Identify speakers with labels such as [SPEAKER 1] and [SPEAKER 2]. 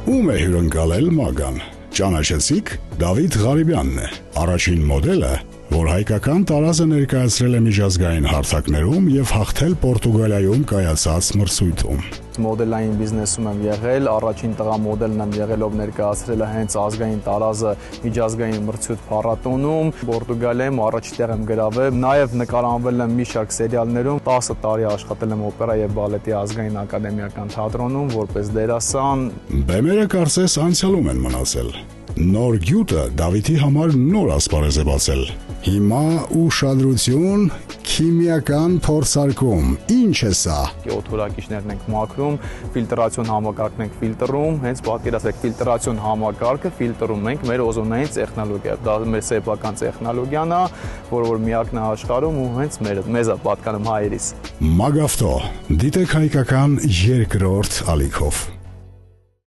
[SPEAKER 1] Ում է հյուրընկալել Մագան։ Ճանաչեցիք, Դավիթ Ղարիբյանն է։ Առաջին մոդելը, որ հայկական տարազը ներկայացրել է միջազգային հարթակներում եւ հաղթել Պորտուգալիայում կայացած մրցույթում։
[SPEAKER 2] Մոդելային բիզնեսում եմ եղել, առաջին տղա մոդելն եմ եղել, ով ներկայացրել է հենց ազգային տարազը միջազգային մրցույթ փառատոնում, Պորտուգալիայում առաջին տեղ եմ գրավել, նաև նկարահանվել եմ մի շարք սերիալներում, 10 տարի աշխատել եմ օպերա եւ բալետի ազգային ակադեմիական թատրոնում որպես դերասան։
[SPEAKER 1] Բեմերը կարծես անցյալում են մնացել։ Նոր գյուտը Դավիթի համար նոր ասպարեզ է բացել։ Հիմա ուշադրություն, քիմիական փորձարկում։ Ինչ է սա։
[SPEAKER 2] Օդորակիչներն ենք մաքրում, ֆիլտրացիոն համակարգն ենք ֆիլտրում, հենց պատկերացրեք ֆիլտրացիոն համակարգը ֆիլտրում ենք մեր օզոնային տեխնոլոգիայով։ Դա մեր սեփական տեխնոլոգիան է, որ միակն է աշխարհում ու հենց մեզ է պատկանում հայերիս։
[SPEAKER 1] Մագավտո, դիտեք հայկական երկրորդ ալիքով։